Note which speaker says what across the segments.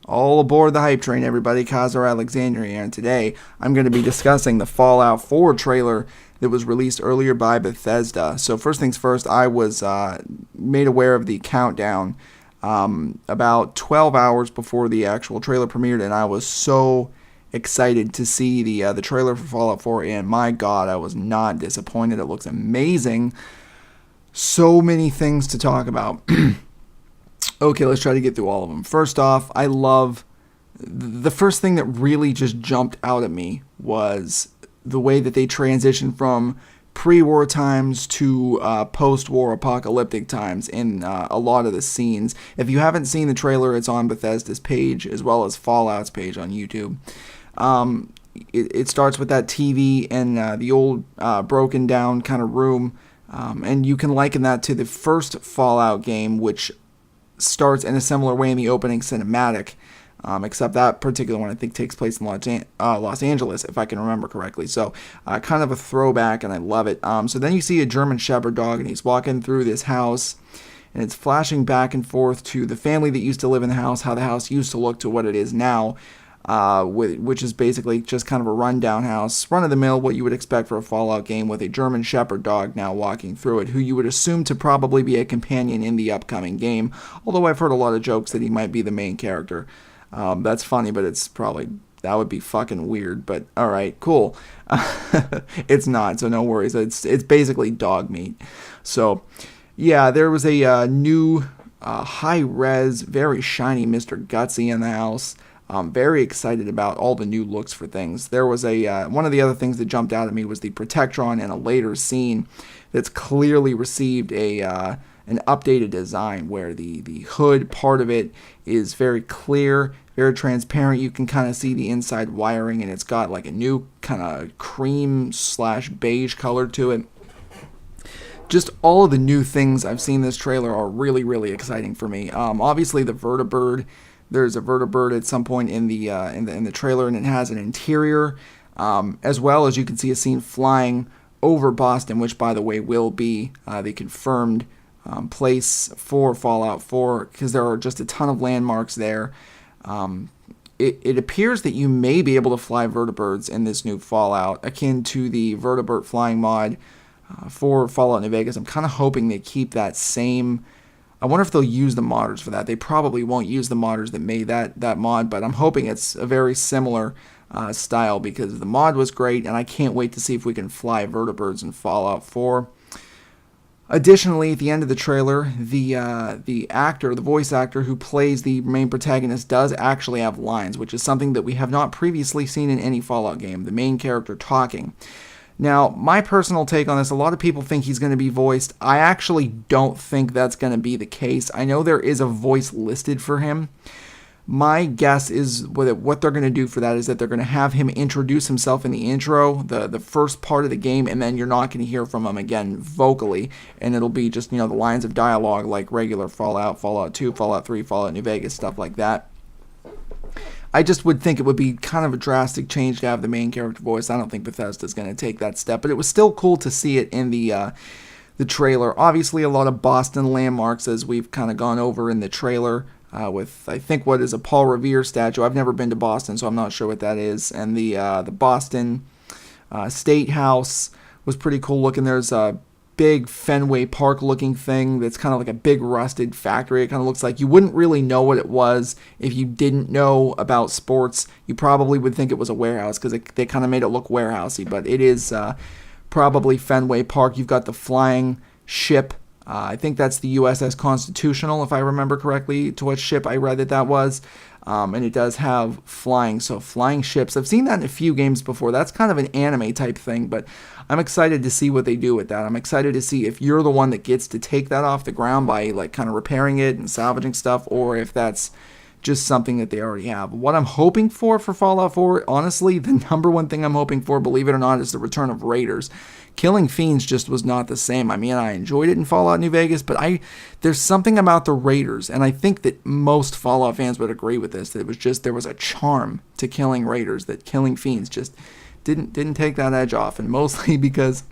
Speaker 1: All aboard the hype train, everybody. Kazar Alexandria, and today I'm going to be discussing the Fallout 4 trailer that was released earlier by Bethesda. So first things first, I was made aware of the countdown about 12 hours before the actual trailer premiered, and I was so excited to see the trailer for Fallout 4, and my God, I was not disappointed. It looks amazing. So many things to talk about. Okay, let's try to get through all of them. First off, I love the first thing that really just jumped out at me was the way that they transitioned from pre-war times to post-war apocalyptic times in a lot of the scenes. If you haven't seen the trailer, it's on Bethesda's page as well as Fallout's page on YouTube. It starts with that TV and the old broken down kind of room, and you can liken that to the first Fallout game, which starts in a similar way in the opening cinematic, except that particular one I think takes place in Los Angeles, if I can remember correctly. So kind of a throwback, and I love it. So then you see a German Shepherd dog, and he's walking through this house, and it's flashing back and forth to the family that used to live in the house, how the house used to look to what it is now, which is basically just kind of a rundown house, run-of-the-mill, what you would expect for a Fallout game, with a German Shepherd dog now walking through it, who you would assume to probably be a companion in the upcoming game, although I've heard a lot of jokes that he might be the main character. That's funny, but that would be fucking weird, but alright, cool. It's not, so no worries. It's basically dog meat. So, yeah, there was a new, high-res, very shiny Mr. Gutsy in the house. I'm very excited about all the new looks for things. There was one of the other things that jumped out at me was the Protectron in a later scene that's clearly received an updated design where the hood part of it is very clear, very transparent. You can kind of see the inside wiring, and it's got like a new kind of cream/beige color to it. Just all of the new things I've seen in this trailer are really, really exciting for me. Obviously, the Vertibird. There's a Vertibird at some point in the trailer, and it has an interior, as well as you can see a scene flying over Boston, which, by the way, will be the confirmed place for Fallout 4, because there are just a ton of landmarks there. It appears that you may be able to fly Vertibirds in this new Fallout, akin to the Vertibird flying mod for Fallout New Vegas. I'm kind of hoping they keep that same. I wonder if they'll use the modders for that. They probably won't use the modders that made that mod, but I'm hoping it's a very similar style, because the mod was great, and I can't wait to see if we can fly Vertibirds in Fallout 4. Additionally, at the end of the trailer, the voice actor who plays the main protagonist does actually have lines, which is something that we have not previously seen in any Fallout game, the main character talking. Now, my personal take on this, a lot of people think he's going to be voiced. I actually don't think that's going to be the case. I know there is a voice listed for him. My guess is what they're going to do for that is that they're going to have him introduce himself in the intro, the first part of the game, and then you're not going to hear from him again vocally, and it'll be just, the lines of dialogue like regular Fallout, Fallout 2, Fallout 3, Fallout New Vegas, stuff like that. I just would think it would be kind of a drastic change to have the main character voice. I don't think Bethesda's going to take that step, but it was still cool to see it in the trailer. Obviously, a lot of Boston landmarks, as we've kind of gone over in the trailer, with, I think, what is a Paul Revere statue. I've never been to Boston, so I'm not sure what that is. And the Boston State House was pretty cool looking. There's a big Fenway Park looking thing that's kind of like a big rusted factory. It kind of looks like you wouldn't really know what it was if you didn't know about sports. You probably would think it was a warehouse, because they kind of made it look warehousey, but it is probably Fenway Park. You've got the flying ship. I think that's the USS Constitutional, if I remember correctly, to what ship I read that was. And it does have flying ships. I've seen that in a few games before. That's kind of an anime type thing, but I'm excited to see what they do with that. I'm excited to see if you're the one that gets to take that off the ground by like kind of repairing it and salvaging stuff, or if that's just something that they already have. What I'm hoping for Fallout 4, honestly, the number one thing I'm hoping for, believe it or not, is the return of raiders. Killing Fiends just was not the same. I mean, I enjoyed it in Fallout New Vegas, but there's something about the raiders, and I think that most Fallout fans would agree with this, that there was a charm to killing raiders that Killing Fiends just didn't take that edge off, and mostly because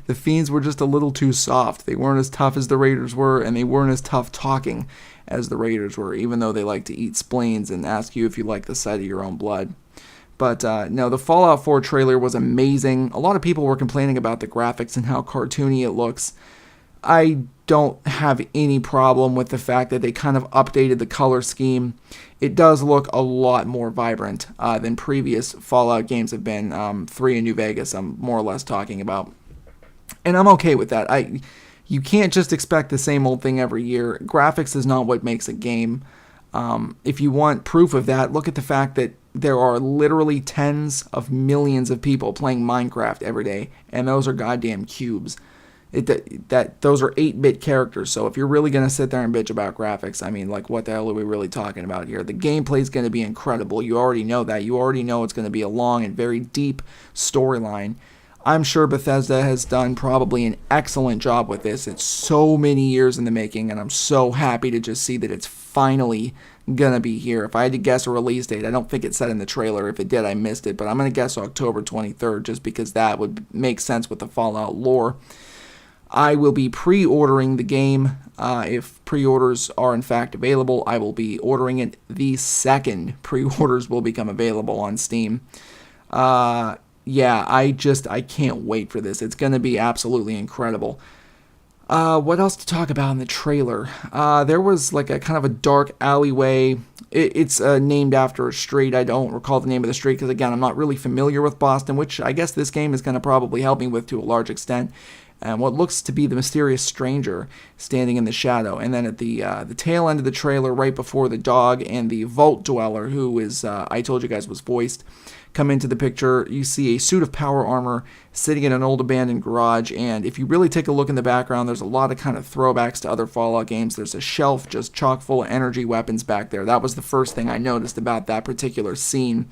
Speaker 1: the Fiends were just a little too soft. They weren't as tough as the Raiders were, and they weren't as tough talking as the Raiders were, even though they like to eat spleens and ask you if you like the sight of your own blood. But no, the Fallout 4 trailer was amazing. A lot of people were complaining about the graphics and how cartoony it looks. I don't have any problem with the fact that they kind of updated the color scheme. It does look a lot more vibrant than previous Fallout games have been. 3 in New Vegas, I'm more or less talking about. And I'm okay with that. You can't just expect the same old thing every year. Graphics is not what makes a game. If you want proof of that, look at the fact that there are literally tens of millions of people playing Minecraft every day, and those are goddamn cubes. Those are 8-bit characters, so if you're really going to sit there and bitch about graphics, I mean, like, what the hell are we really talking about here? The gameplay is going to be incredible. You already know that. You already know it's going to be a long and very deep storyline. I'm sure Bethesda has done probably an excellent job with this. It's so many years in the making, and I'm so happy to just see that it's finally going to be here. If I had to guess a release date, I don't think it said in the trailer. If it did, I missed it, but I'm going to guess October 23rd, just because that would make sense with the Fallout lore. I will be pre-ordering the game. If pre-orders are in fact available, I will be ordering it the second pre-orders will become available on Steam. Yeah, I can't wait for this. It's going to be absolutely incredible. What else to talk about in the trailer? There was like a kind of a dark alleyway. It's named after a street. I don't recall the name of the street because, again, I'm not really familiar with Boston, which I guess this game is going to probably help me with to a large extent. And what looks to be the mysterious stranger standing in the shadow. And then at the tail end of the trailer, right before the dog and the Vault Dweller, who is, I told you guys was voiced, come into the picture, you see a suit of power armor sitting in an old abandoned garage. And if you really take a look in the background, there's a lot of kind of throwbacks to other Fallout games. There's a shelf just chock full of energy weapons back there. That was the first thing I noticed about that particular scene.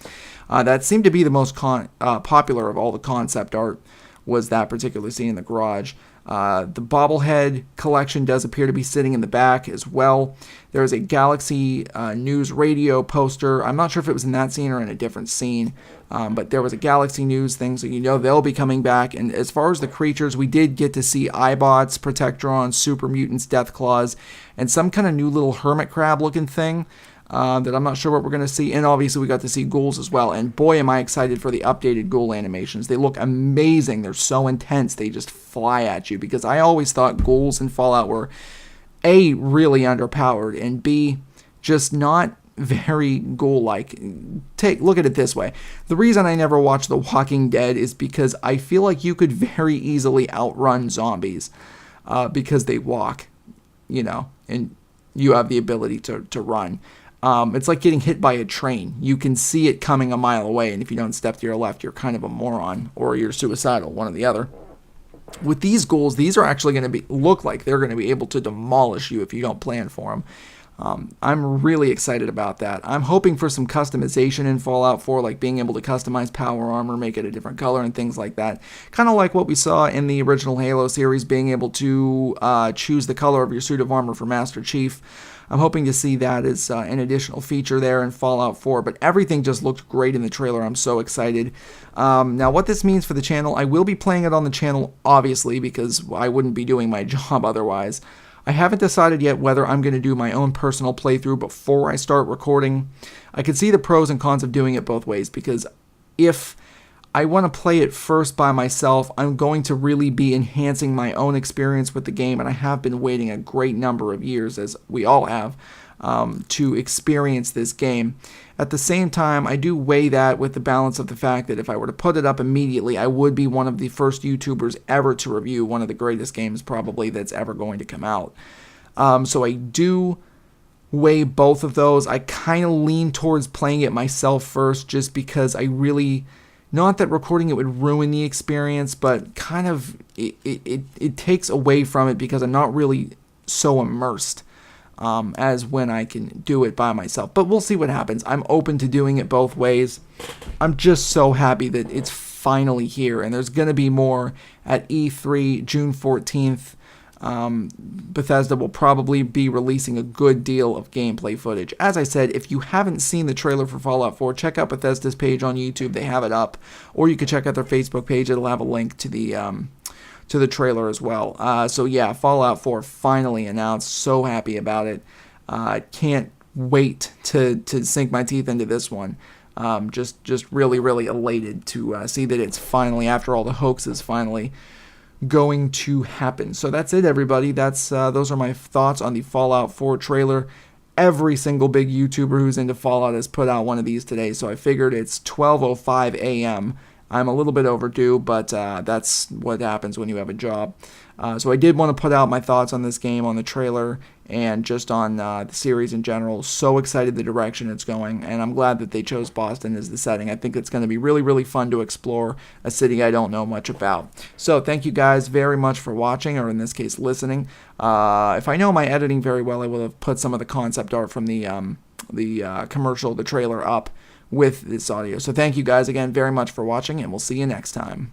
Speaker 1: That seemed to be the most popular of all the concept art, was that particular scene in the garage. The bobblehead collection does appear to be sitting in the back as well. There's a Galaxy News radio poster. I'm not sure if it was in that scene or in a different scene, but there was a Galaxy News thing, so you know they'll be coming back. And as far as the creatures, we did get to see Eyebots, Protectrons, Super Mutants, Deathclaws, and some kind of new little hermit crab looking thing. That I'm not sure what we're going to see. And obviously we got to see ghouls as well. And boy, am I excited for the updated ghoul animations. They look amazing. They're so intense. They just fly at you. Because I always thought ghouls in Fallout were, A, really underpowered, and B, just not very ghoul-like. Look at it this way. The reason I never watched The Walking Dead is because I feel like you could very easily outrun zombies. Because they walk, and you have the ability to run. It's like getting hit by a train. You can see it coming a mile away, and if you don't step to your left, you're kind of a moron, or you're suicidal, one or the other. With these ghouls, these are actually going to look like they're going to be able to demolish you if you don't plan for them. I'm really excited about that. I'm hoping for some customization in Fallout 4, like being able to customize power armor, make it a different color, and things like that. Kind of like what we saw in the original Halo series, being able to choose the color of your suit of armor for Master Chief. I'm hoping to see that as an additional feature there in Fallout 4, but everything just looked great in the trailer. I'm so excited. Now, what this means for the channel, I will be playing it on the channel, obviously, because I wouldn't be doing my job otherwise. I haven't decided yet whether I'm going to do my own personal playthrough before I start recording. I can see the pros and cons of doing it both ways, because if I want to play it first by myself, I'm going to really be enhancing my own experience with the game, and I have been waiting a great number of years, as we all have, to experience this game. At the same time, I do weigh that with the balance of the fact that if I were to put it up immediately, I would be one of the first YouTubers ever to review one of the greatest games probably that's ever going to come out. So I do weigh both of those. I kind of lean towards playing it myself first, just because I really... Not that recording it would ruin the experience, but kind of it takes away from it because I'm not really so immersed as when I can do it by myself. But we'll see what happens. I'm open to doing it both ways. I'm just so happy that it's finally here, and there's going to be more at E3 June 14th. Bethesda will probably be releasing a good deal of gameplay footage. As I said, if you haven't seen the trailer for Fallout 4, check out Bethesda's page on YouTube. They have it up. Or you can check out their Facebook page. It'll have a link to the trailer as well. So yeah, Fallout 4 finally announced. So happy about it. Can't wait to sink my teeth into this one. Just really, really elated to see that it's finally, after all the hoaxes, finally going to happen. So that's it, everybody. Those are my thoughts on the Fallout 4 trailer. Every single big YouTuber who's into Fallout has put out one of these today, so I figured it's 12:05 a.m. I'm a little bit overdue, but that's what happens when you have a job. So I did want to put out my thoughts on this game, on the trailer, and just on the series in general. So excited the direction it's going, and I'm glad that they chose Boston as the setting. I think it's going to be really, really fun to explore a city I don't know much about. So thank you guys very much for watching, or in this case, listening. If I know my editing very well, I will have put some of the concept art from the commercial, the trailer, up with this audio. So thank you guys again very much for watching, and we'll see you next time.